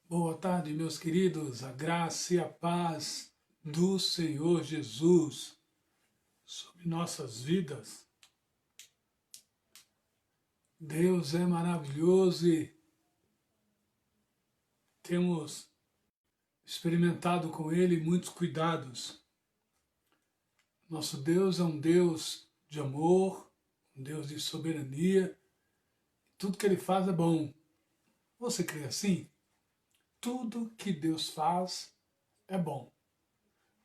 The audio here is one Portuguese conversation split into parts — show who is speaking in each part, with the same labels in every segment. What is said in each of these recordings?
Speaker 1: Boa tarde, meus queridos, a graça e a paz do Senhor Jesus sobre nossas vidas. Deus é maravilhoso e temos experimentado com Ele muitos cuidados. Nosso Deus é um Deus de amor, um Deus de soberania. Tudo que Ele faz é bom. Você crê assim? Tudo que Deus faz é bom.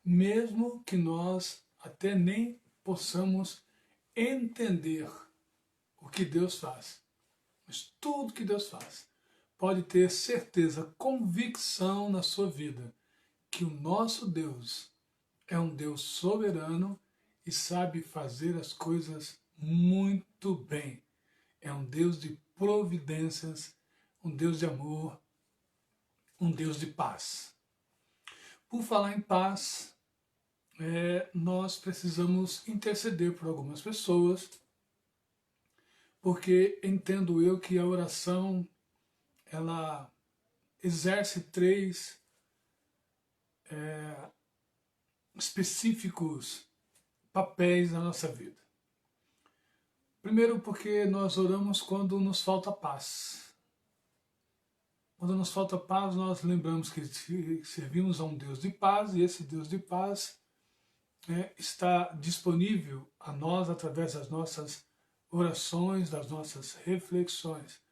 Speaker 1: Mesmo que nós até nem possamos entender o que Deus faz. Mas tudo que Deus faz, pode ter certeza, convicção na sua vida, que o nosso Deus é um Deus soberano e sabe fazer as coisas muito bem. É um Deus de providências, um Deus de amor, um Deus de paz. Por falar em paz, nós precisamos interceder por algumas pessoas, porque entendo eu que a oração, ela exerce três específicos papéis na nossa vida. Primeiro, porque nós oramos quando nos falta paz. Quando nos falta paz, nós lembramos que servimos a um Deus de paz, e esse Deus de paz está disponível a nós através das nossas orações, das nossas reflexões.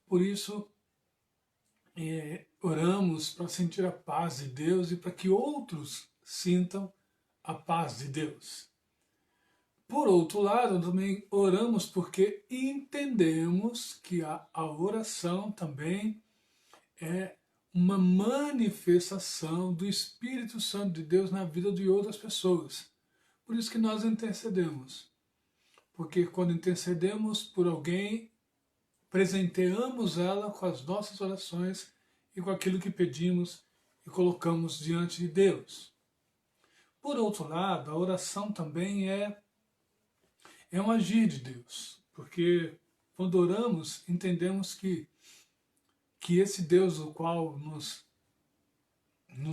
Speaker 1: Por isso, oramos para sentir a paz de Deus e para que outros sintam a paz de Deus. Por outro lado, também oramos porque entendemos que a oração também é uma manifestação do Espírito Santo de Deus na vida de outras pessoas. Por isso que nós intercedemos. Porque quando intercedemos por alguém, presenteamos ela com as nossas orações e com aquilo que pedimos e colocamos diante de Deus. Por outro lado, a oração também é um agir de Deus, porque quando oramos, entendemos que esse Deus o qual nos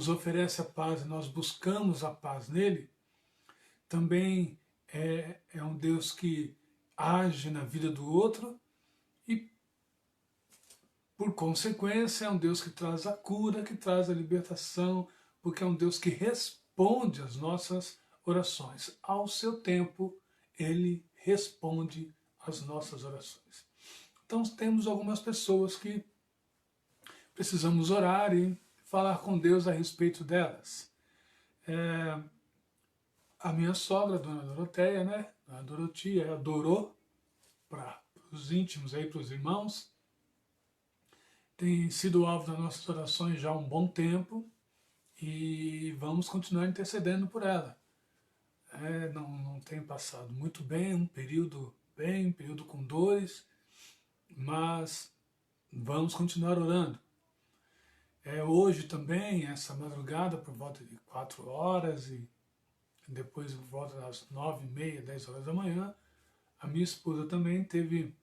Speaker 1: oferece a paz e nós buscamos a paz nele, também é um Deus que age na vida do outro e, por consequência, é um Deus que traz a cura, que traz a libertação, porque é um Deus que responde às nossas orações. Ao seu tempo, Ele responde às nossas orações. Então temos algumas pessoas que precisamos orar e falar com Deus a respeito delas. A minha sogra, a dona Doroteia, né? A Dorotia, adorou para os íntimos, para os irmãos, tem sido alvo das nossas orações já há um bom tempo e vamos continuar intercedendo por ela. Não tem passado muito bem, um período com dores, mas vamos continuar orando. Hoje também, essa madrugada, por volta de 4 horas e depois por volta das 9h30, 10 horas da manhã, a minha esposa também teve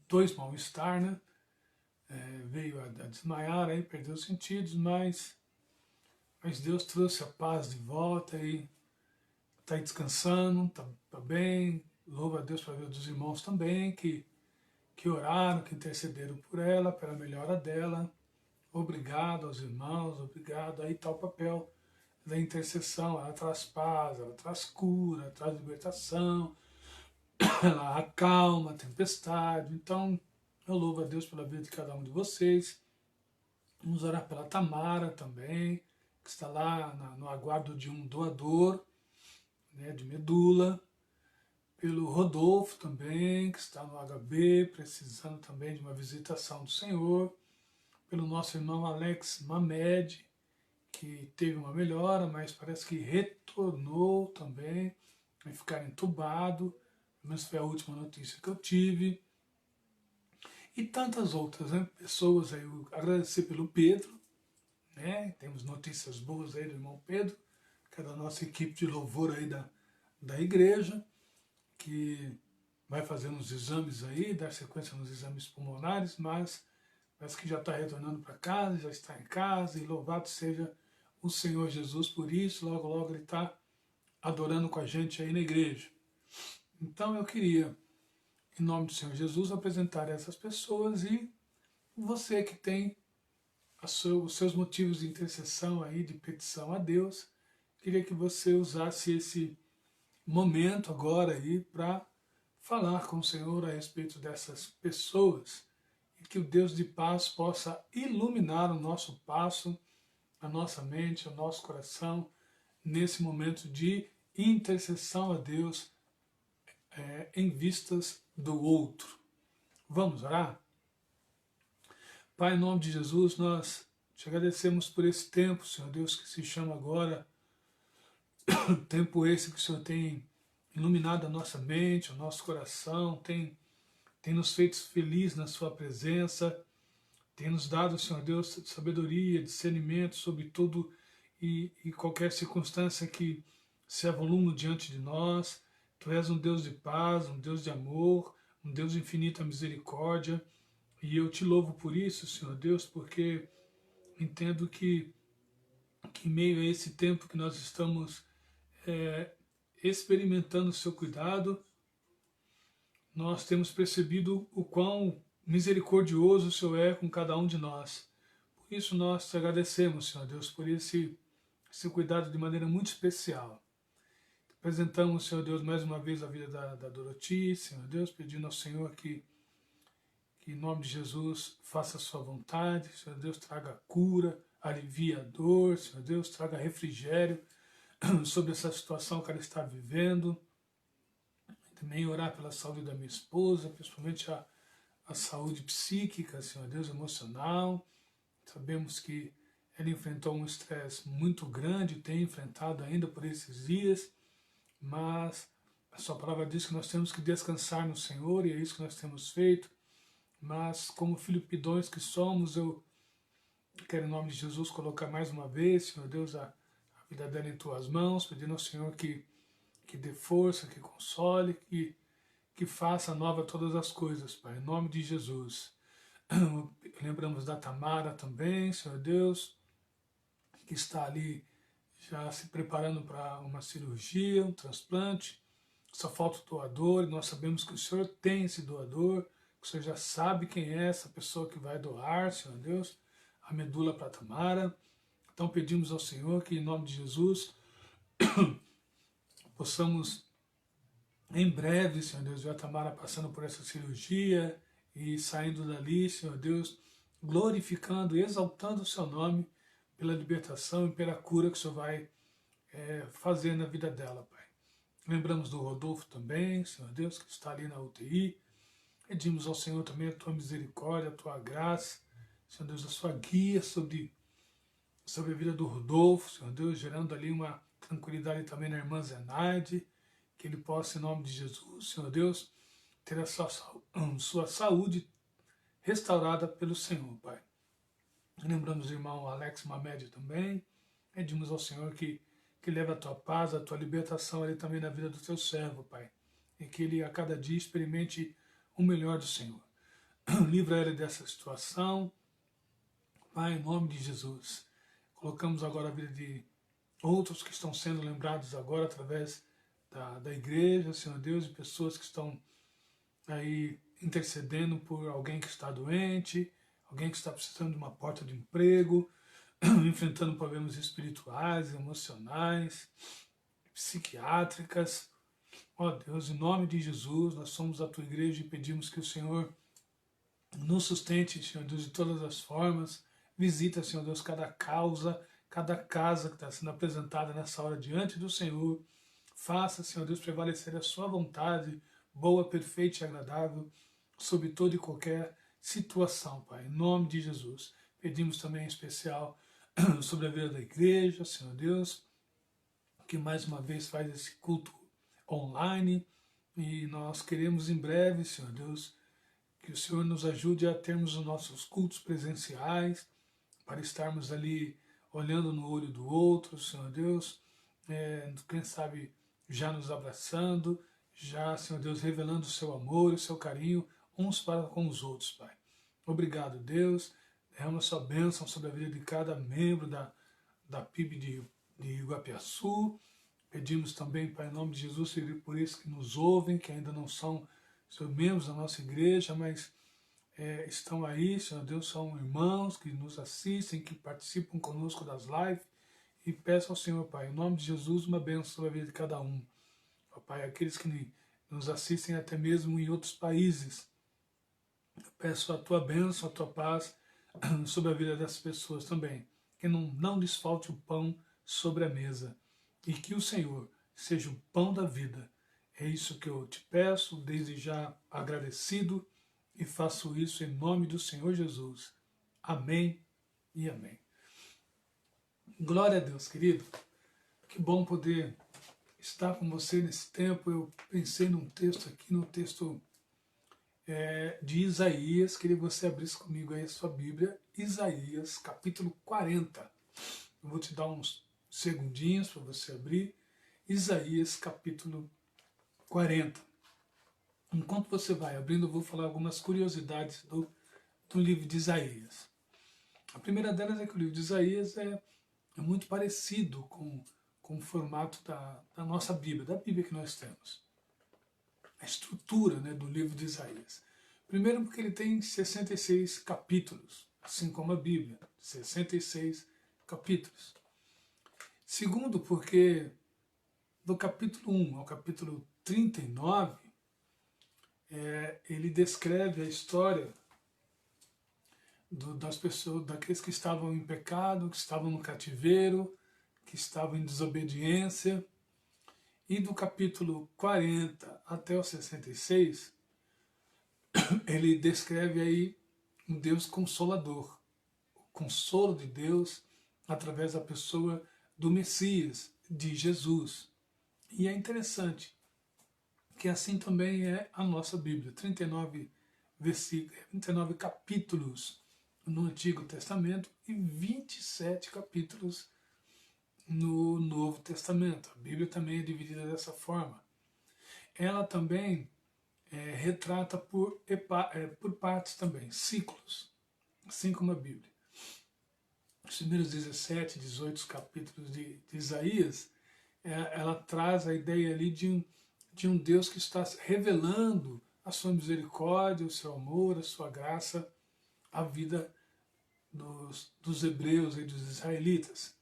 Speaker 1: dois mal-estar, né? Veio a desmaiar, aí perdeu os sentidos, mas Deus trouxe a paz de volta e está descansando, está bem. Louva a Deus para ver dos irmãos também que oraram, que intercederam por ela, pela melhora dela. Obrigado aos irmãos, obrigado. Aí está o papel da intercessão, ela traz paz, ela traz cura, ela traz libertação, ela acalma a tempestade. Então, eu louvo a Deus pela vida de cada um de vocês. Vamos orar pela Tamara também, que está lá no aguardo de um doador, né, de medula. Pelo Rodolfo também, que está no HB, precisando também de uma visitação do Senhor. Pelo nosso irmão Alex Mamed, que teve uma melhora, mas parece que retornou também, vai ficar entubado, pelo menos foi a última notícia que eu tive. E tantas outras, né, pessoas aí. Eu agradecer pelo Pedro, né, temos notícias boas aí do irmão Pedro, que é da nossa equipe de louvor aí da igreja, que vai fazer uns exames aí, dar sequência nos exames pulmonares, mas parece que já está retornando para casa, já está em casa, e louvado seja o Senhor Jesus por isso. Logo, logo ele está adorando com a gente aí na igreja. Então eu queria, em nome do Senhor Jesus, apresentar essas pessoas, e você que tem os seus motivos de intercessão aí, de petição a Deus, queria que você usasse esse momento agora aí para falar com o Senhor a respeito dessas pessoas, e que o Deus de paz possa iluminar o nosso passo, a nossa mente, o nosso coração, nesse momento de intercessão a Deus em vistas do outro. Vamos orar? Pai, em nome de Jesus, nós te agradecemos por esse tempo, Senhor Deus, que se chama agora, tempo esse que o Senhor tem iluminado a nossa mente, o nosso coração, tem nos feito feliz na sua presença, tem nos dado, Senhor Deus, sabedoria, discernimento sobre tudo e qualquer circunstância que se avolume diante de nós. Tu és um Deus de paz, um Deus de amor, um Deus de infinita misericórdia, e eu te louvo por isso, Senhor Deus, porque entendo que em meio a esse tempo que nós estamos experimentando o seu cuidado, nós temos percebido o quão misericordioso o Senhor é com cada um de nós. Por isso nós te agradecemos, Senhor Deus, por esse cuidado de maneira muito especial. Apresentamos, Senhor Deus, mais uma vez a vida da Doroti, Senhor Deus, pedindo ao Senhor que em nome de Jesus faça a sua vontade, Senhor Deus, traga cura, alivie a dor, Senhor Deus, traga refrigério sobre essa situação que ela está vivendo. Também orar pela saúde da minha esposa, principalmente a saúde psíquica, Senhor Deus, emocional. Sabemos que ela enfrentou um estresse muito grande, tem enfrentado ainda por esses dias, mas a sua palavra diz que nós temos que descansar no Senhor, e é isso que nós temos feito. Mas como filhos pidões que somos, eu quero em nome de Jesus colocar mais uma vez, Senhor Deus, a vida dela em tuas mãos, pedindo ao Senhor que dê força, que console, que faça nova todas as coisas, Pai, em nome de Jesus. Lembramos da Tamara também, Senhor Deus, que está ali já se preparando para uma cirurgia, um transplante. Só falta o doador, e nós sabemos que o Senhor tem esse doador, que o Senhor já sabe quem é essa pessoa que vai doar, Senhor Deus, a medula para Tamara. Então pedimos ao Senhor que, em nome de Jesus, possamos em breve, Senhor Deus, ver a Tamara passando por essa cirurgia e saindo dali, Senhor Deus, glorificando e exaltando o seu nome pela libertação e pela cura que o Senhor vai fazer na vida dela, Pai. Lembramos do Rodolfo também, Senhor Deus, que está ali na UTI. Pedimos ao Senhor também a tua misericórdia, a tua graça, Senhor Deus, a sua guia sobre a vida do Rodolfo, Senhor Deus, gerando ali uma tranquilidade também na irmã Zenaide, que ele possa, em nome de Jesus, Senhor Deus, ter a sua saúde restaurada pelo Senhor, Pai. Lembramos do irmão Alex Mamed também, pedimos ao Senhor que leve a tua paz, a tua libertação ali também na vida do teu servo, Pai, e que ele a cada dia experimente o melhor do Senhor. Livra ele dessa situação, Pai, em nome de Jesus. Colocamos agora a vida de outros que estão sendo lembrados agora através da igreja, Senhor Deus, e pessoas que estão aí intercedendo por alguém que está doente, alguém que está precisando de uma porta de emprego, enfrentando problemas espirituais, emocionais, psiquiátricas. Ó Deus, em nome de Jesus, nós somos a tua igreja e pedimos que o Senhor nos sustente, Senhor Deus, de todas as formas. Visita, Senhor Deus, cada causa, cada casa que está sendo apresentada nessa hora diante do Senhor. Faça, Senhor Deus, prevalecer a sua vontade, boa, perfeita e agradável, sobre toda e qualquer situação, Pai. Em nome de Jesus. Pedimos também em especial sobre a vida da igreja, Senhor Deus, que mais uma vez faz esse culto online, e nós queremos em breve, Senhor Deus, que o Senhor nos ajude a termos os nossos cultos presenciais, para estarmos ali olhando no olho do outro, Senhor Deus, quem sabe já nos abraçando, já, Senhor Deus, revelando o seu amor, o seu carinho, uns para com os outros, Pai. Obrigado, Deus. Derrama sua bênção sobre a vida de cada membro da PIB de Iguapiaçu. Pedimos também, Pai, em nome de Jesus, por isso que nos ouvem, que ainda não são membros da nossa igreja, mas estão aí, Senhor Deus, são irmãos que nos assistem, que participam conosco das lives. E peço ao Senhor, Pai, em nome de Jesus, uma bênção sobre a vida de cada um. Ó Pai, aqueles que nos assistem até mesmo em outros países, eu peço a Tua bênção, a Tua paz sobre a vida dessas pessoas também. Que não lhes falte o pão sobre a mesa. E que o Senhor seja o pão da vida. É isso que eu te peço, desde já agradecido, e faço isso em nome do Senhor Jesus. Amém e amém. Glória a Deus, querido. Que bom poder estar com você nesse tempo. Eu pensei num texto aqui, no texto de Isaías. Queria que você abrisse comigo aí a sua Bíblia. Isaías, capítulo 40. Eu vou te dar uns segundinhos para você abrir. Isaías, capítulo 40. Enquanto você vai abrindo, eu vou falar algumas curiosidades do livro de Isaías. A primeira delas é que o livro de Isaías é muito parecido com o formato da nossa Bíblia, da Bíblia que nós temos. A estrutura, né, do livro de Isaías. Primeiro porque ele tem 66 capítulos, assim como a Bíblia, 66 capítulos. Segundo porque do capítulo 1 ao capítulo 39, ele descreve a história das pessoas, daqueles que estavam em pecado, que estavam no cativeiro, que estavam em desobediência. E do capítulo 40 até o 66, ele descreve aí um Deus consolador, o consolo de Deus através da pessoa do Messias, de Jesus. E é interessante que assim também é a nossa Bíblia, 39 capítulos no Antigo Testamento e 27 capítulos no Novo Testamento. A Bíblia também é dividida dessa forma. Ela também retrata por partes também, ciclos, assim como a Bíblia. Os primeiros 17, 18 capítulos de Isaías, ela traz a ideia ali de um Deus que está revelando a sua misericórdia, o seu amor, a sua graça, a vida dos hebreus e dos israelitas.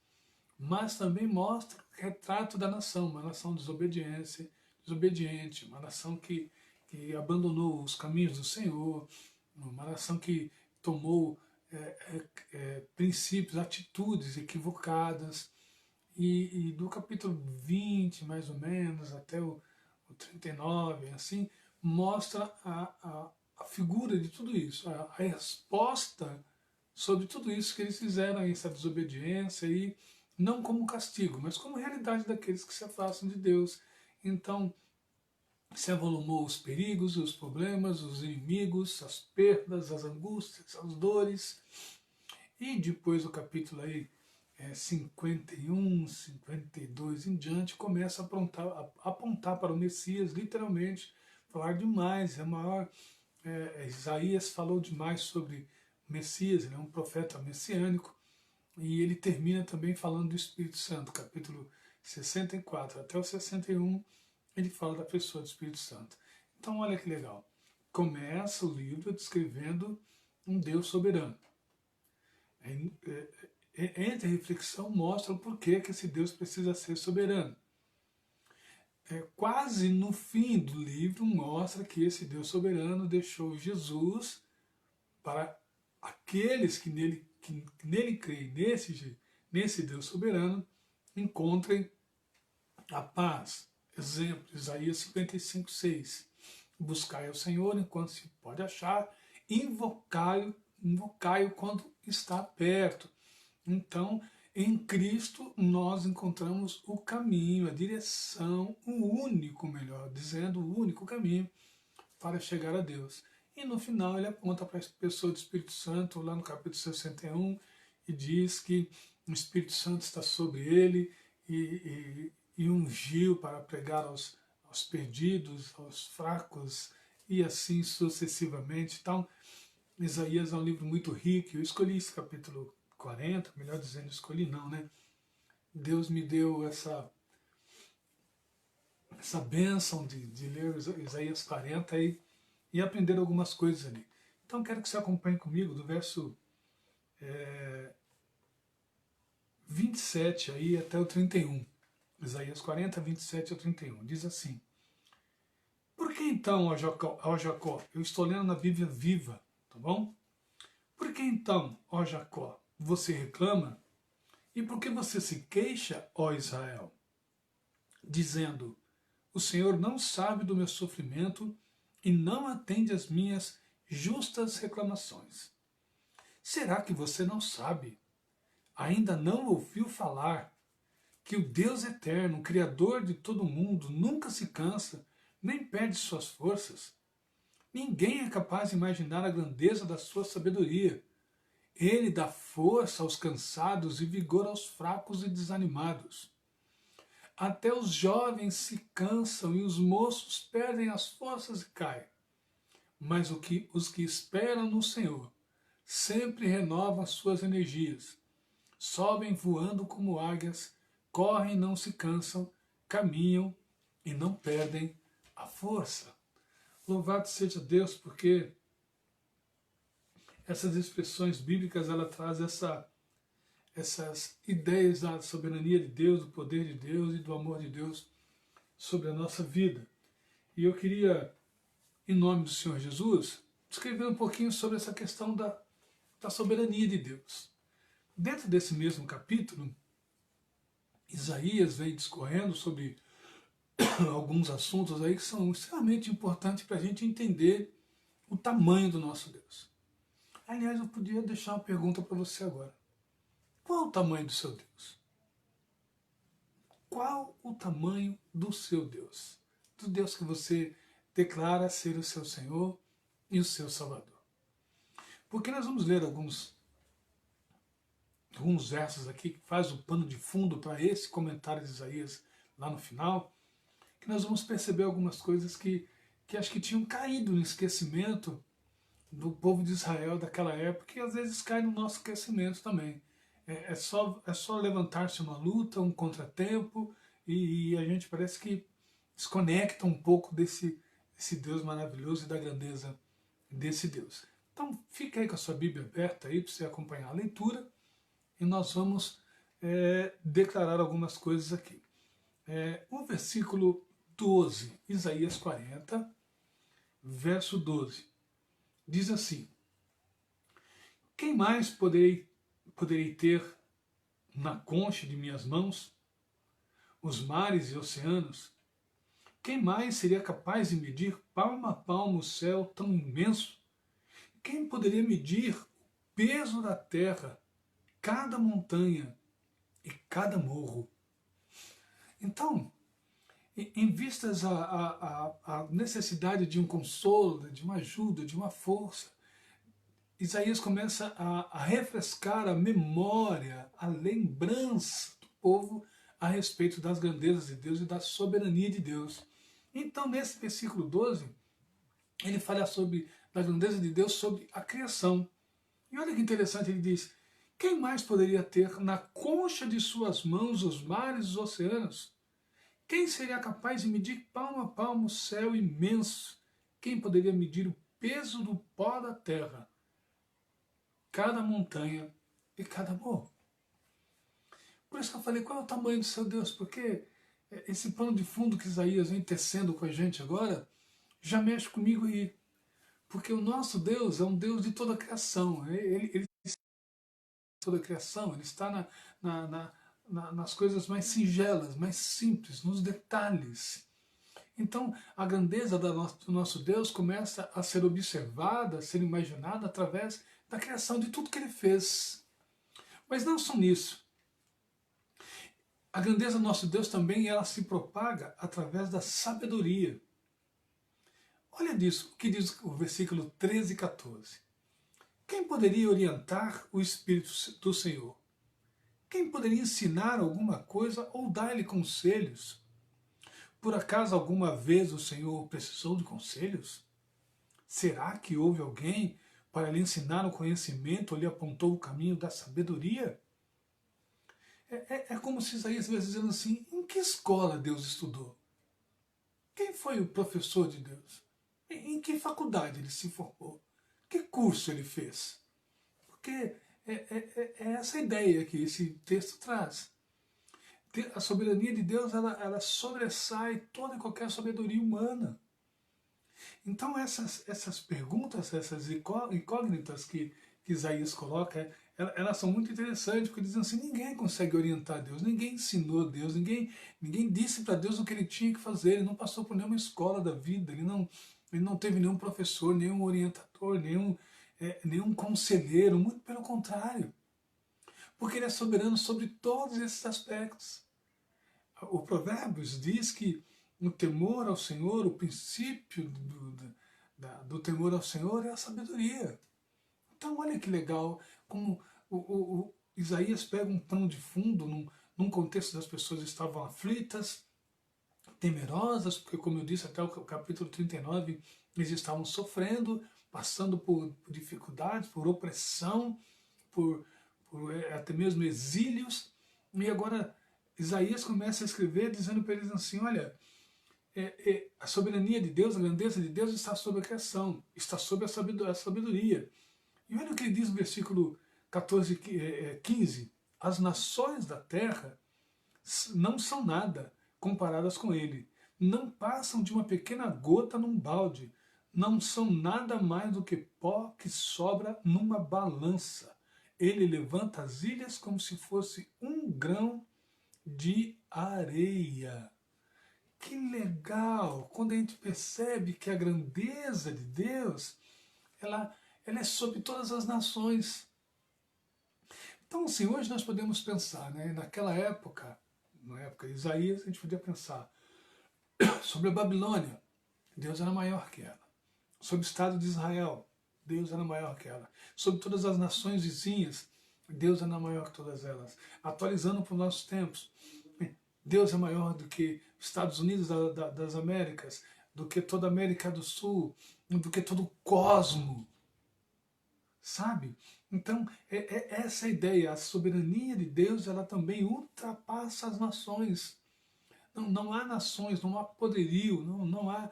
Speaker 1: Mas também mostra o retrato da nação, uma nação desobediente, uma nação que abandonou os caminhos do Senhor, uma nação que tomou princípios, atitudes equivocadas. E do capítulo 20, mais ou menos, até o 39, assim, mostra a figura de tudo isso, a resposta sobre tudo isso que eles fizeram, essa desobediência, e não como castigo, mas como realidade daqueles que se afastam de Deus. Então, se avolumou os perigos, os problemas, os inimigos, as perdas, as angústias, as dores. E depois o capítulo aí 51, 52 em diante, começa a apontar para o Messias, literalmente, falar demais, Isaías falou demais sobre o Messias, ele é um profeta messiânico, e ele termina também falando do Espírito Santo, capítulo 64 até o 61, ele fala da pessoa do Espírito Santo. Então olha que legal, começa o livro descrevendo um Deus soberano. Entre a reflexão mostra o porquê que esse Deus precisa ser soberano. Quase no fim do livro mostra que esse Deus soberano deixou Jesus para aqueles que nele creem, nesse Deus soberano, encontrem a paz. Exemplo, Isaías 55, 6. Buscai ao Senhor enquanto se pode achar, invocai-o quando está perto. Então, em Cristo nós encontramos o caminho, a direção, o único caminho para chegar a Deus. E no final ele aponta para a pessoa do Espírito Santo, lá no capítulo 61, e diz que o Espírito Santo está sobre ele e ungiu para pregar aos perdidos, aos fracos, e assim sucessivamente. Então, Isaías é um livro muito rico. Eu escolhi esse capítulo 40, melhor dizendo, escolhi não, né? Deus me deu essa bênção de ler Isaías 40 e aprender algumas coisas ali. Então quero que você acompanhe comigo do verso 27 aí até o 31. Isaías 40, 27 ao 31. Diz assim: Por que então, ó Jacó, eu estou lendo na Bíblia Viva, tá bom? Por que então, ó Jacó, você reclama? E por que você se queixa, ó Israel? Dizendo: O Senhor não sabe do meu sofrimento e não atende às minhas justas reclamações. Será que você não sabe? Ainda não ouviu falar que o Deus eterno, Criador de todo mundo, nunca se cansa, nem perde suas forças? Ninguém é capaz de imaginar a grandeza da sua sabedoria. Ele dá força aos cansados e vigor aos fracos e desanimados. Até os jovens se cansam e os moços perdem as forças e caem. Mas os que esperam no Senhor sempre renovam as suas energias. Sobem voando como águias, correm e não se cansam, caminham e não perdem a força. Louvado seja Deus, porque essas expressões bíblicas ela traz essas ideias da soberania de Deus, do poder de Deus e do amor de Deus sobre a nossa vida. E eu queria, em nome do Senhor Jesus, escrever um pouquinho sobre essa questão da soberania de Deus. Dentro desse mesmo capítulo, Isaías vem discorrendo sobre alguns assuntos aí que são extremamente importantes para a gente entender o tamanho do nosso Deus. Aliás, eu podia deixar uma pergunta para você agora. Qual o tamanho do seu Deus? Qual o tamanho do seu Deus? Do Deus que você declara ser o seu Senhor e o seu Salvador. Porque nós vamos ler alguns versos aqui que faz o pano de fundo para esse comentário de Isaías lá no final, que nós vamos perceber algumas coisas que acho que tinham caído no esquecimento do povo de Israel daquela época, e às vezes cai no nosso esquecimento também. É só levantar-se uma luta, um contratempo, e a gente parece que desconecta um pouco desse Deus maravilhoso e da grandeza desse Deus. Então fica aí com a sua Bíblia aberta aí para você acompanhar a leitura, e nós vamos declarar algumas coisas aqui. O versículo 12, Isaías 40, verso 12, diz assim: Quem mais poderei ter na concha de minhas mãos? Os mares e oceanos? Quem mais seria capaz de medir palmo a palmo o céu tão imenso? Quem poderia medir o peso da terra, cada montanha e cada morro? Então, em vistas à necessidade de um consolo, de uma ajuda, de uma força, Isaías começa a refrescar a memória, a lembrança do povo a respeito das grandezas de Deus e da soberania de Deus. Então, nesse versículo 12, ele fala da grandeza de Deus sobre a criação. E olha que interessante, ele diz: quem mais poderia ter na concha de suas mãos os mares e os oceanos? Quem seria capaz de medir palmo a palmo o céu imenso? Quem poderia medir o peso do pó da terra, cada montanha e cada morro? Por isso que eu falei, qual é o tamanho do seu Deus? Porque esse pano de fundo que Isaías vem tecendo com a gente agora, já mexe comigo aí. Porque o nosso Deus é um Deus de toda a criação. Ele está em toda a criação, ele está nas coisas mais singelas, mais simples, nos detalhes. Então, a grandeza do nosso Deus começa a ser observada, a ser imaginada através da criação de tudo que ele fez. Mas não só nisso. A grandeza do nosso Deus também ela se propaga através da sabedoria. Olha disso, o que diz o versículo 13 e 14. Quem poderia orientar o Espírito do Senhor? Quem poderia ensinar alguma coisa ou dar-lhe conselhos? Por acaso alguma vez o Senhor precisou de conselhos? Será que houve alguém para lhe ensinar o conhecimento, ou lhe apontou o caminho da sabedoria. É como se Isaías estivesse dizendo assim, em que escola Deus estudou? Quem foi o professor de Deus? Em que faculdade ele se formou? Que curso ele fez? Porque é essa ideia que esse texto traz. A soberania de Deus, ela sobressai toda e qualquer sabedoria humana. Então essas perguntas, essas incógnitas que Isaías coloca, elas são muito interessantes, porque dizem assim, ninguém consegue orientar Deus, ninguém ensinou Deus, ninguém disse para Deus o que ele tinha que fazer, ele não passou por nenhuma escola da vida, ele não teve nenhum professor, nenhum orientador, nenhum conselheiro, muito pelo contrário, porque ele é soberano sobre todos esses aspectos. O Provérbios diz que o temor ao Senhor, o princípio do temor ao Senhor é a sabedoria. Então olha que legal como o Isaías pega um pano de fundo num contexto das pessoas estavam aflitas, temerosas, porque como eu disse até o capítulo 39, eles estavam sofrendo, passando por dificuldades, por opressão, por até mesmo exílios, e agora Isaías começa a escrever dizendo para eles assim, olha, a soberania de Deus, a grandeza de Deus está sobre a criação, está sobre a sabedoria. E olha o que ele diz no versículo 14, 15, as nações da terra não são nada comparadas com ele, não passam de uma pequena gota num balde, não são nada mais do que pó que sobra numa balança. Ele levanta as ilhas como se fosse um grão de areia. Que legal! Quando a gente percebe que a grandeza de Deus, ela é sobre todas as nações. Então, assim, hoje nós podemos pensar, né, naquela época, na época de Isaías, a gente podia pensar sobre a Babilônia, Deus era maior que ela. Sobre o Estado de Israel, Deus era maior que ela. Sobre todas as nações vizinhas, Deus era maior que todas elas. Atualizando para os nossos tempos, Deus é maior do que os Estados Unidos das Américas, do que toda a América do Sul, do que todo o cosmo. Sabe? Então, essa ideia, a soberania de Deus, ela também ultrapassa as nações. Não há nações, não há poderio, não há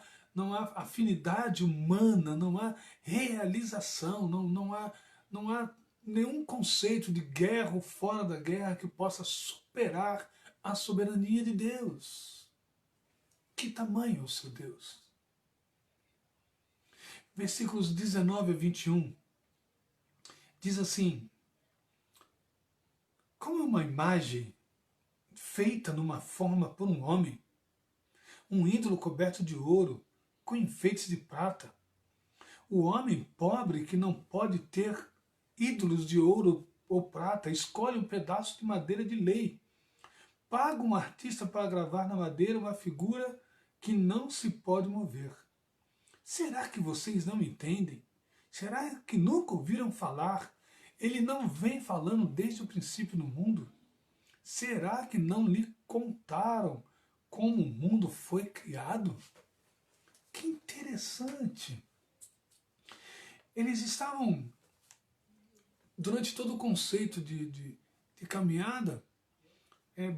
Speaker 1: afinidade humana, não há realização, não há nenhum conceito de guerra ou fora da guerra que possa superar a soberania de Deus. Que tamanho é o seu Deus? Versículos 19 a 21 diz assim, como uma imagem feita numa forma por um homem, um ídolo coberto de ouro, com enfeites de prata. O homem pobre que não pode ter ídolos de ouro ou prata, escolhe um pedaço de madeira de lei. Paga um artista para gravar na madeira uma figura que não se pode mover. Será que vocês não entendem? Será que nunca ouviram falar? Ele não vem falando desde o princípio no mundo? Será que não lhe contaram como o mundo foi criado? Que interessante! Eles estavam, durante todo o conceito de caminhada,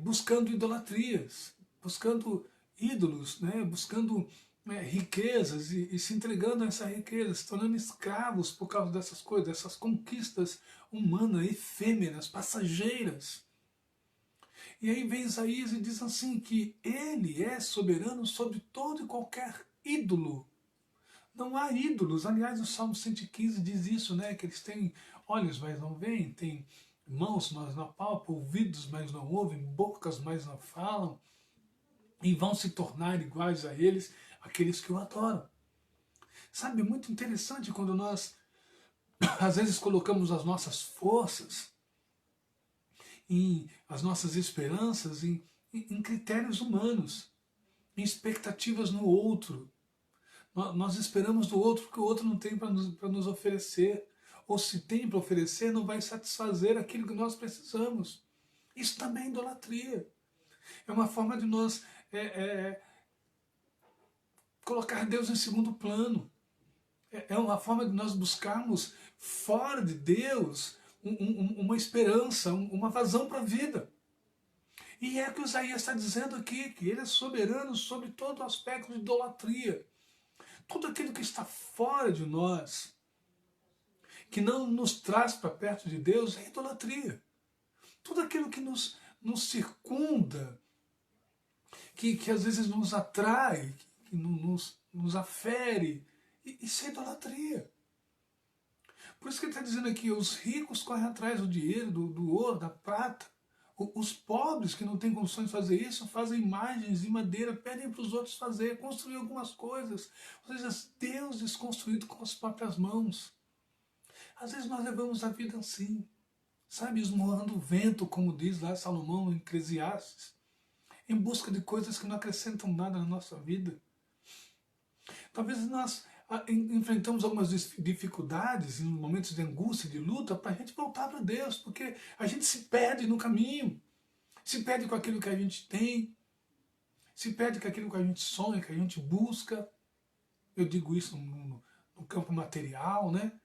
Speaker 1: buscando idolatrias, buscando ídolos, né? Buscando riquezas e se entregando a essa riqueza, se tornando escravos por causa dessas coisas, dessas conquistas humanas, efêmeras, passageiras. E aí vem Isaías e diz assim que ele é soberano sobre todo e qualquer ídolo. Não há ídolos, aliás o Salmo 115 diz isso, né? Que eles têm olhos, mas não veem, têm mãos, mas não palpam, ouvidos, mas não ouvem, bocas, mas não falam, e vão se tornar iguais a eles, aqueles que o adoram. Sabe, é muito interessante quando nós, às vezes, colocamos as nossas forças, as nossas esperanças em critérios humanos, em expectativas no outro. Nós esperamos do outro porque o outro não tem para nos oferecer, ou se tem para oferecer, não vai satisfazer aquilo que nós precisamos. Isso também é idolatria. É uma forma de nós colocar Deus em segundo plano. É uma forma de nós buscarmos fora de Deus uma esperança, uma vazão para a vida. E é o que o Isaías está dizendo aqui, que ele é soberano sobre todo o aspecto de idolatria. Tudo aquilo que está fora de nós, que não nos traz para perto de Deus, é idolatria. Tudo aquilo que nos circunda, que às vezes nos atrai, que nos afere, isso é idolatria. Por isso que ele está dizendo aqui, os ricos correm atrás do dinheiro, do ouro, da prata. Os pobres que não têm condições de fazer isso, fazem imagens de madeira, pedem para os outros fazer, construir algumas coisas. Ou seja, Deus desconstruído com as próprias mãos. Às vezes nós levamos a vida assim, sabe, esmurrando o vento, como diz lá Salomão em Eclesiastes, em busca de coisas que não acrescentam nada na nossa vida. Talvez nós enfrentamos algumas dificuldades em momentos de angústia, de luta, para a gente voltar para Deus, porque a gente se perde no caminho, se perde com aquilo que a gente tem, se perde com aquilo que a gente sonha, que a gente busca. Eu digo isso no campo material, né?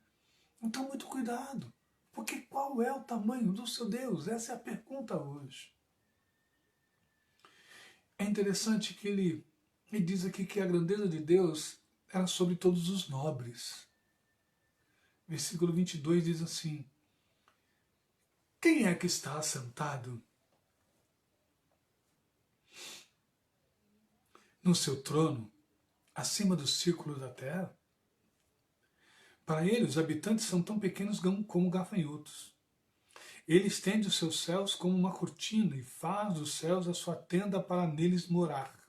Speaker 1: Então, muito cuidado, porque qual é o tamanho do seu Deus? Essa é a pergunta hoje. É interessante que ele diz aqui que a grandeza de Deus era sobre todos os nobres. Versículo 22 diz assim: quem é que está assentado no seu trono, acima do círculo da terra? Para ele, os habitantes são tão pequenos como gafanhotos. Ele estende os seus céus como uma cortina e faz dos céus a sua tenda para neles morar.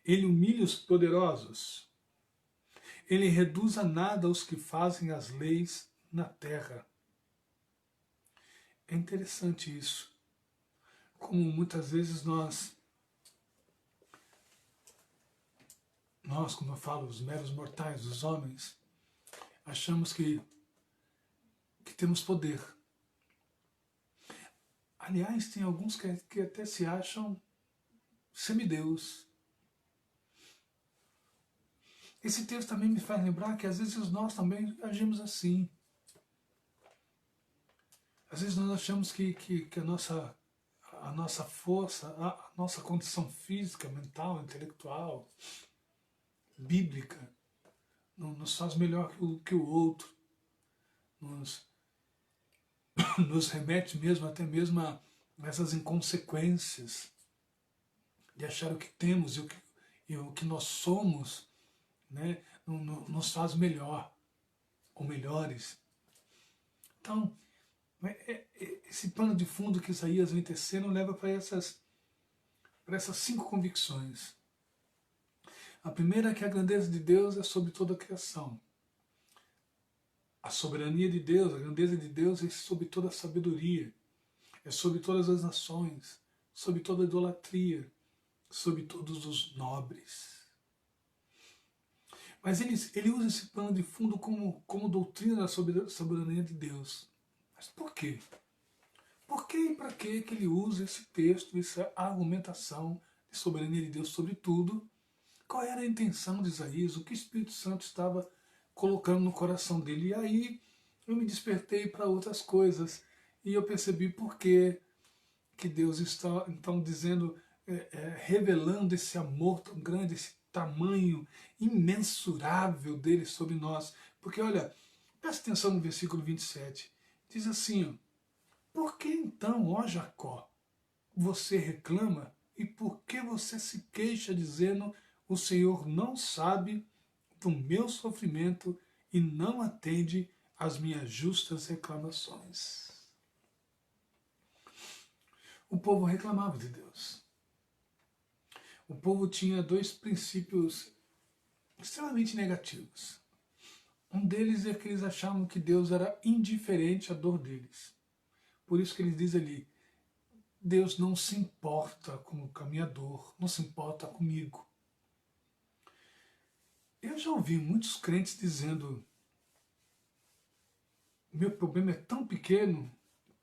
Speaker 1: Ele humilha os poderosos. Ele reduz a nada os que fazem as leis na terra. É interessante isso. Como muitas vezes nós, como eu falo, os meros mortais, os homens, achamos que temos poder. Aliás, tem alguns que até se acham semideus. Esse texto também me faz lembrar que às vezes nós também agimos assim. Às vezes nós achamos que a nossa força, a nossa condição física, mental, intelectual, bíblica, nos faz melhor que o outro. Nos remete mesmo até mesmo a essas inconsequências de achar o que temos e o que nós somos, né, nos faz melhor ou melhores. Então, esse pano de fundo que Isaías vem tecendo leva para essas 5 convicções. A primeira é que a grandeza de Deus é sobre toda a criação. A soberania de Deus, a grandeza de Deus é sobre toda a sabedoria, é sobre todas as nações, sobre toda a idolatria, sobre todos os nobres. Mas ele usa esse pano de fundo como doutrina da soberania de Deus. Mas por quê? Por que e para que ele usa esse texto, essa argumentação de soberania de Deus sobre tudo? Qual era a intenção de Isaías? O que o Espírito Santo estava colocando no coração dele? E aí eu me despertei para outras coisas e eu percebi por que Deus está então dizendo, revelando esse amor tão grande, esse tamanho imensurável dele sobre nós. Porque olha, presta atenção no versículo 27, diz assim: por que então, ó Jacó, você reclama e por que você se queixa dizendo: o Senhor não sabe do meu sofrimento e não atende às minhas justas reclamações? O povo reclamava de Deus. O povo tinha 2 princípios extremamente negativos. Um deles é que eles achavam que Deus era indiferente à dor deles. Por isso que ele diz ali: Deus não se importa com a minha dor, não se importa comigo. Eu já ouvi muitos crentes dizendo: meu problema é tão pequeno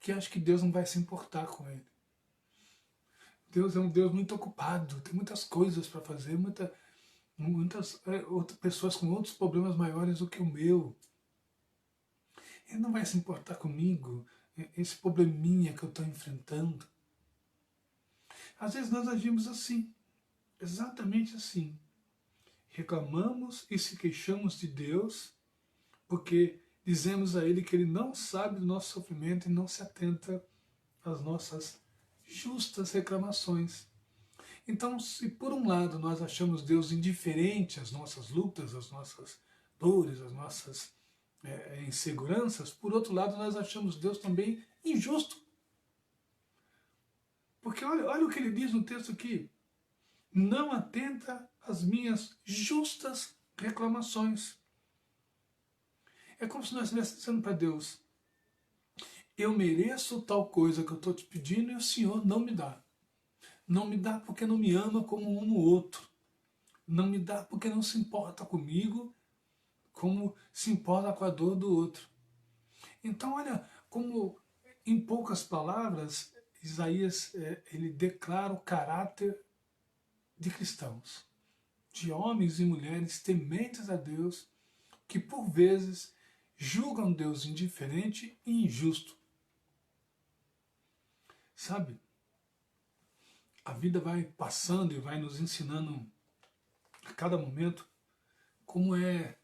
Speaker 1: que acho que Deus não vai se importar com ele. Deus é um Deus muito ocupado, tem muitas coisas para fazer, muitas outras pessoas com outros problemas maiores do que o meu. Ele não vai se importar comigo, esse probleminha que eu estou enfrentando. Às vezes nós agimos assim, exatamente assim. Reclamamos e se queixamos de Deus porque dizemos a Ele que Ele não sabe do nosso sofrimento e não se atenta às nossas justas reclamações. Então, se por um lado nós achamos Deus indiferente às nossas lutas, às nossas dores, às nossas inseguranças, por outro lado nós achamos Deus também injusto. Porque olha o que ele diz no texto aqui. Não atenta às minhas justas reclamações. É como se nós estivéssemos dizendo para Deus, eu mereço tal coisa que eu estou te pedindo e o Senhor não me dá. Não me dá porque não me ama como um no outro. Não me dá porque não se importa comigo como se importa com a dor do outro. Então olha como, em poucas palavras, Isaías ele declara o caráter de cristãos, de homens e mulheres tementes a Deus, que por vezes julgam Deus indiferente e injusto. Sabe, a vida vai passando e vai nos ensinando a cada momento como é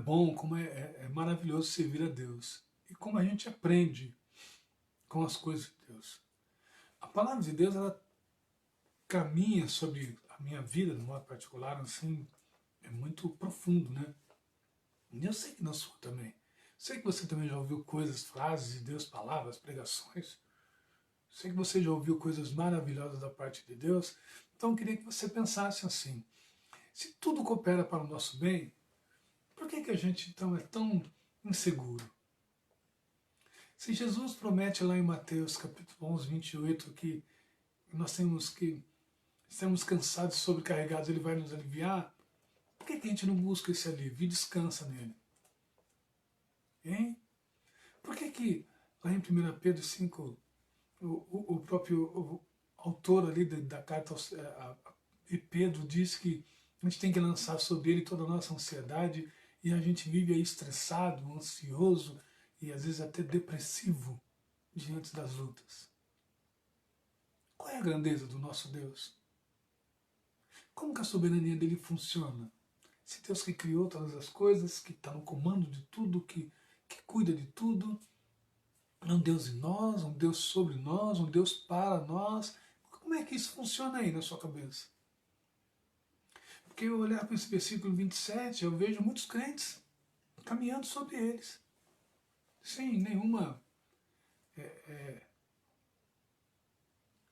Speaker 1: bom, como é maravilhoso servir a Deus e como a gente aprende com as coisas de Deus. A palavra de Deus, ela caminha sobre a minha vida, de modo particular, assim, é muito profundo, né? E eu sei que na sua também. Sei que você também já ouviu coisas, frases de Deus, palavras, pregações. Sei que você já ouviu coisas maravilhosas da parte de Deus. Então eu queria que você pensasse assim, se tudo coopera para o nosso bem, por que a gente então é tão inseguro? Se Jesus promete lá em Mateus capítulo 11, 28, que nós temos que estamos cansados, sobrecarregados, Ele vai nos aliviar, por que a gente não busca esse alívio e descansa nele? Hein? Por que lá em 1 Pedro 5, o próprio autor ali da carta de Pedro diz que a gente tem que lançar sobre ele toda a nossa ansiedade e a gente vive aí estressado, ansioso e às vezes até depressivo diante das lutas? Qual é a grandeza do nosso Deus? Como que a soberania dele funciona? Esse Deus que criou todas as coisas, que está no comando de tudo, que cuida de tudo, é um Deus em nós, um Deus sobre nós, um Deus para nós. Como é que isso funciona aí na sua cabeça? Porque eu olhar para esse versículo 27, eu vejo muitos crentes caminhando sobre eles, sem nenhuma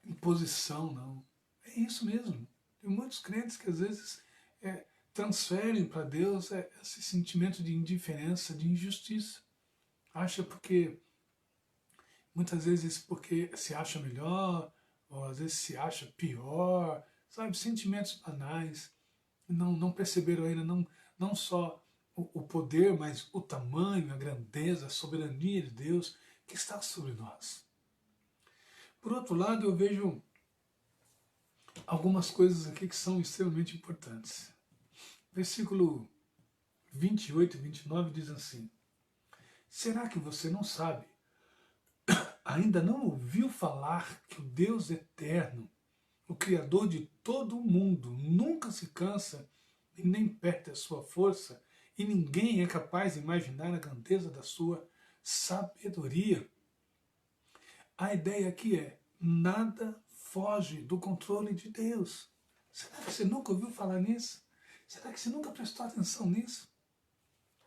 Speaker 1: imposição, não. É isso mesmo. Tem muitos crentes que às vezes transferem para Deus esse sentimento de indiferença, de injustiça. Acha porque, muitas vezes porque se acha melhor, ou às vezes se acha pior, sabe, sentimentos banais. Não perceberam ainda não só o poder, mas o tamanho, a grandeza, a soberania de Deus que está sobre nós. Por outro lado, eu vejo algumas coisas aqui que são extremamente importantes. Versículo 28 e 29 diz assim: será que você não sabe? Ainda não ouviu falar que o Deus eterno, o Criador de todo o mundo, nunca se cansa e nem perde a sua força, e ninguém é capaz de imaginar a grandeza da sua sabedoria? A ideia aqui é, nada foge do controle de Deus. Será que você nunca ouviu falar nisso? Será que você nunca prestou atenção nisso?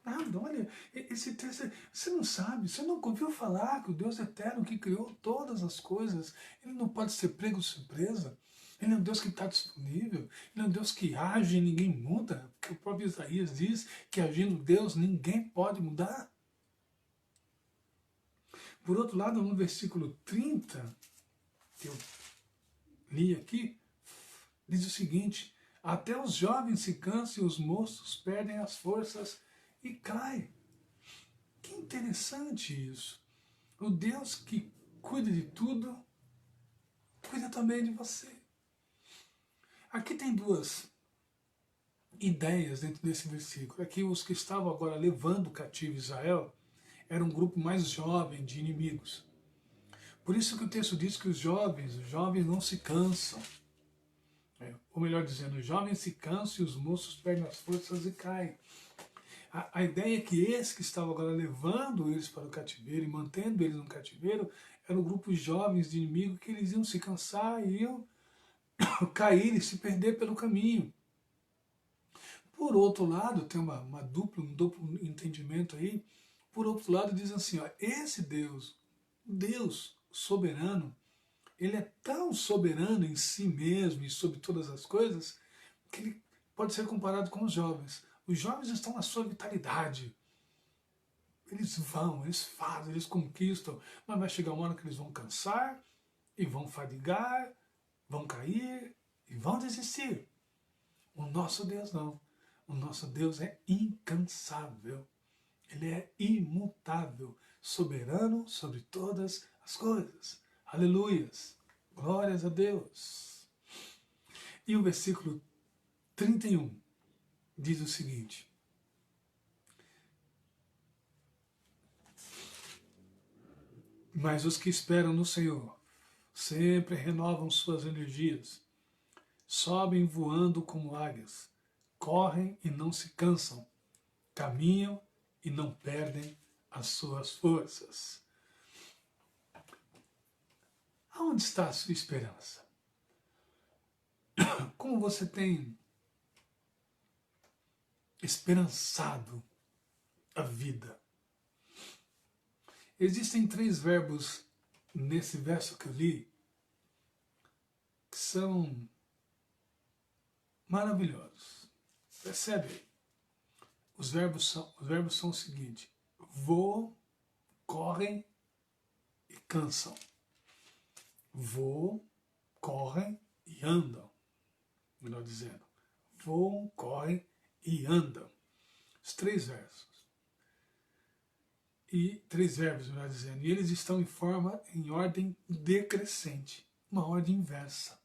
Speaker 1: Nada, olha, esse texto, você não sabe, você nunca ouviu falar que o Deus eterno que criou todas as coisas, Ele não pode ser pego de surpresa. Ele é um Deus que está disponível, Ele é um Deus que age e ninguém muda, porque o próprio Isaías diz que agindo Deus ninguém pode mudar. Por outro lado, no versículo 30, que eu li aqui, diz o seguinte: até os jovens se cansam e os moços perdem as forças e caem. Que interessante isso. O Deus que cuida de tudo, cuida também de você. Aqui tem duas ideias dentro desse versículo. É que os que estavam agora levando cativo Israel era um grupo mais jovem de inimigos. Por isso que o texto diz que os jovens não se cansam. Ou melhor dizendo, os jovens se cansam e os moços perdem as forças e caem. A ideia é que esse que estava agora levando eles para o cativeiro e mantendo eles no cativeiro era um grupo de jovens de inimigo que eles iam se cansar e iam cair e se perder pelo caminho. Por outro lado, tem um duplo entendimento aí. Por outro lado, diz assim, ó, esse Deus, Deus soberano, ele é tão soberano em si mesmo e sobre todas as coisas, que ele pode ser comparado com os jovens. Os jovens estão na sua vitalidade. Eles vão, eles fazem, eles conquistam, mas vai chegar uma hora que eles vão cansar, e vão fadigar, vão cair, e vão desistir. O nosso Deus não. O nosso Deus é incansável. Ele é imutável, soberano sobre todas as coisas. Aleluias! Glórias a Deus! E o versículo 31 diz o seguinte: mas os que esperam no Senhor sempre renovam suas energias, sobem voando como águias, correm e não se cansam, caminham e não perdem as suas forças. Aonde está a sua esperança? Como você tem esperançado a vida? Existem 3 verbos nesse verso que eu li que são maravilhosos. Percebe aí? Os verbos são o seguinte: voam, correm e cansam. Voam, correm e andam. Melhor dizendo, voam, correm e andam. Os 3 versos. E 3 verbos, melhor dizendo. E eles estão em ordem decrescente, uma ordem inversa.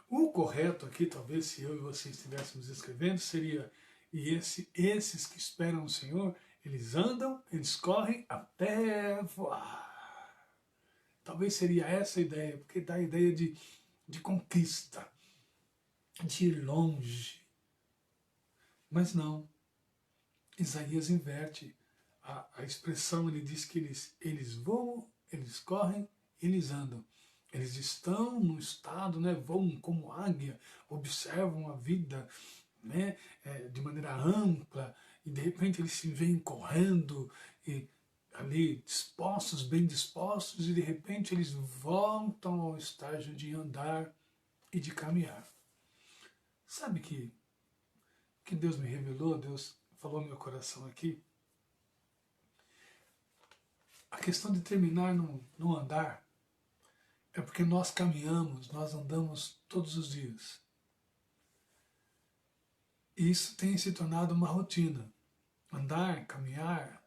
Speaker 1: O correto aqui, talvez se eu e você estivéssemos escrevendo, seria: e esses que esperam o Senhor, eles andam, eles correm até voar. Talvez seria essa a ideia, porque dá a ideia de conquista, de ir longe. Mas não. Isaías inverte a expressão, ele diz que eles voam, eles correm, eles andam. Eles estão no estado, né, voam como águia, observam a vida, né, de maneira ampla, e de repente eles se veem correndo, e ali dispostos, bem dispostos, e de repente eles voltam ao estágio de andar e de caminhar. Sabe que Deus me revelou, Deus falou no meu coração aqui? A questão de terminar no andar é porque nós caminhamos, nós andamos todos os dias. E isso tem se tornado uma rotina. Andar, caminhar,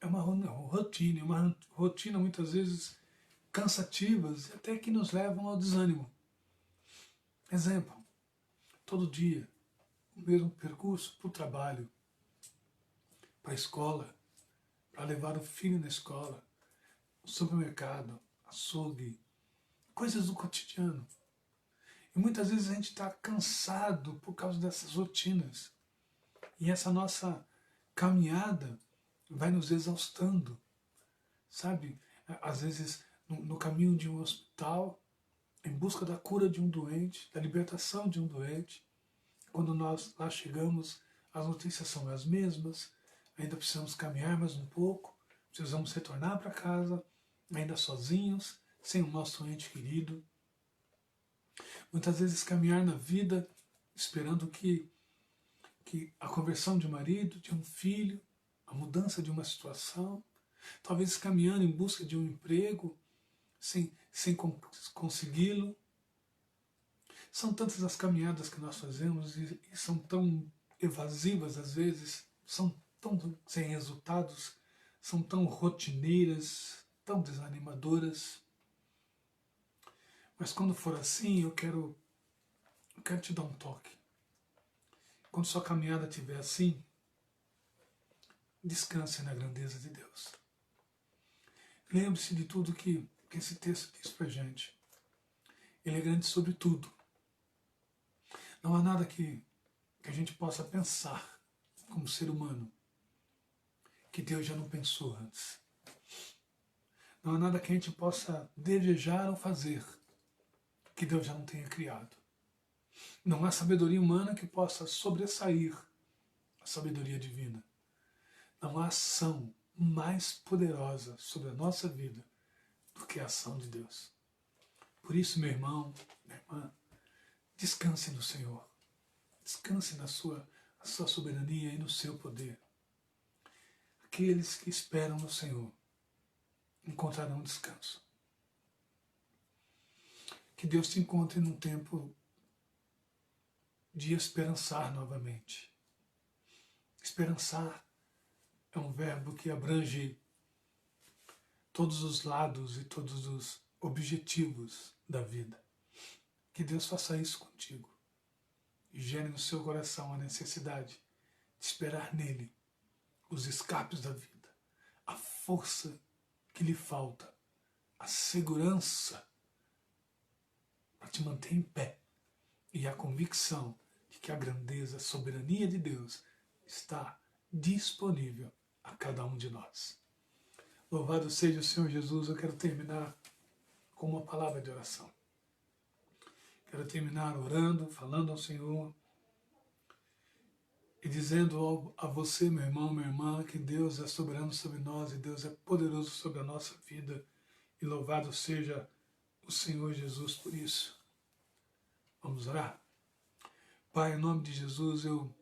Speaker 1: é uma rotina muitas vezes cansativas e até que nos levam ao desânimo. Exemplo, todo dia, o mesmo percurso para o trabalho, para a escola, para levar o filho na escola, no supermercado, açougue, coisas do cotidiano. E muitas vezes a gente está cansado por causa dessas rotinas. E essa nossa caminhada vai nos exaustando. Sabe? Às vezes, no caminho de um hospital, em busca da cura de um doente, da libertação de um doente, quando nós lá chegamos, as notícias são as mesmas, ainda precisamos caminhar mais um pouco, precisamos retornar para casa, ainda sozinhos, sem o nosso ente querido. Muitas vezes caminhar na vida esperando que a conversão de um marido, de um filho, a mudança de uma situação, talvez caminhando em busca de um emprego, sem consegui-lo. São tantas as caminhadas que nós fazemos e são tão evasivas às vezes, são tão sem resultados, são tão rotineiras, tão desanimadoras. Mas quando for assim, eu quero te dar um toque. Quando sua caminhada estiver assim, descanse na grandeza de Deus. Lembre-se de tudo que esse texto diz para a gente. Ele é grande sobre tudo. Não há nada que a gente possa pensar como ser humano que Deus já não pensou antes. Não há nada que a gente possa desejar ou fazer que Deus já não tenha criado. Não há sabedoria humana que possa sobressair a sabedoria divina. Não há ação mais poderosa sobre a nossa vida do que a ação de Deus. Por isso, meu irmão, minha irmã, descanse no Senhor. Descanse na sua soberania e no seu poder. Aqueles que esperam no Senhor encontrarão descanso. Que Deus te encontre num tempo de esperançar novamente. Esperançar é um verbo que abrange todos os lados e todos os objetivos da vida. Que Deus faça isso contigo e gere no seu coração a necessidade de esperar nele os escapes da vida, a força que lhe falta, a segurança para te manter em pé e a convicção de que a grandeza, a soberania de Deus está disponível a cada um de nós. Louvado seja o Senhor Jesus. Eu quero terminar com uma palavra de oração. Quero terminar orando, falando ao Senhor e dizendo a você, meu irmão, minha irmã, que Deus é soberano sobre nós e Deus é poderoso sobre a nossa vida. E louvado seja o Senhor Jesus por isso. Vamos orar? Pai, em nome de Jesus, eu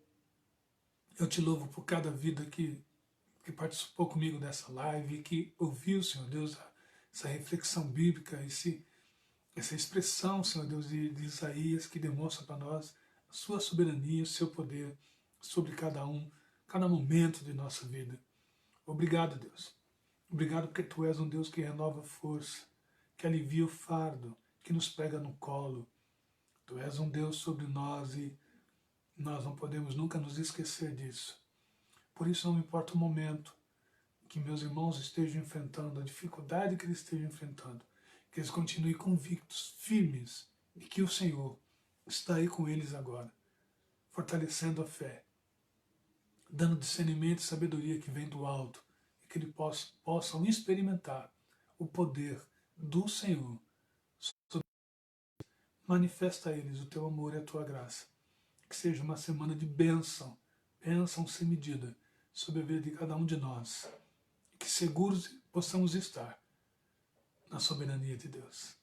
Speaker 1: te louvo por cada vida que participou comigo dessa live e que ouviu, Senhor Deus, essa reflexão bíblica, essa expressão, Senhor Deus, de Isaías, que demonstra para nós a sua soberania, o seu poder sobre cada momento de nossa vida. Obrigado, Deus. Obrigado porque Tu és um Deus que renova a força, que alivia o fardo, que nos pega no colo. Tu és um Deus sobre nós e nós não podemos nunca nos esquecer disso. Por isso não importa o momento que meus irmãos estejam enfrentando, a dificuldade que eles estejam enfrentando, que eles continuem convictos, firmes, de que o Senhor está aí com eles agora, fortalecendo a fé, dando discernimento e sabedoria que vem do alto, e que eles possam experimentar o poder do Senhor. Manifesta a eles o Teu amor e a Tua graça. Que seja uma semana de bênção, bênção sem medida, sobre a vida de cada um de nós. E que seguros possamos estar na soberania de Deus,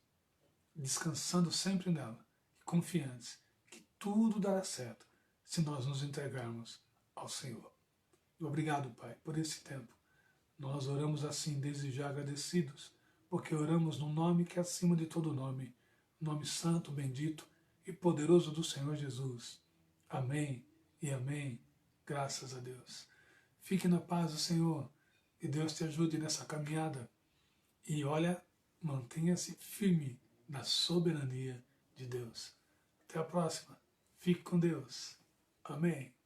Speaker 1: descansando sempre nela, e confiantes que tudo dará certo se nós nos entregarmos ao Senhor. Obrigado, Pai, por esse tempo. Nós oramos assim, desde já agradecidos, porque oramos no nome que é acima de todo nome, nome santo, bendito e poderoso do Senhor Jesus. Amém e amém. Graças a Deus. Fique na paz do Senhor e Deus te ajude nessa caminhada. E olha, mantenha-se firme na soberania de Deus. Até a próxima. Fique com Deus. Amém.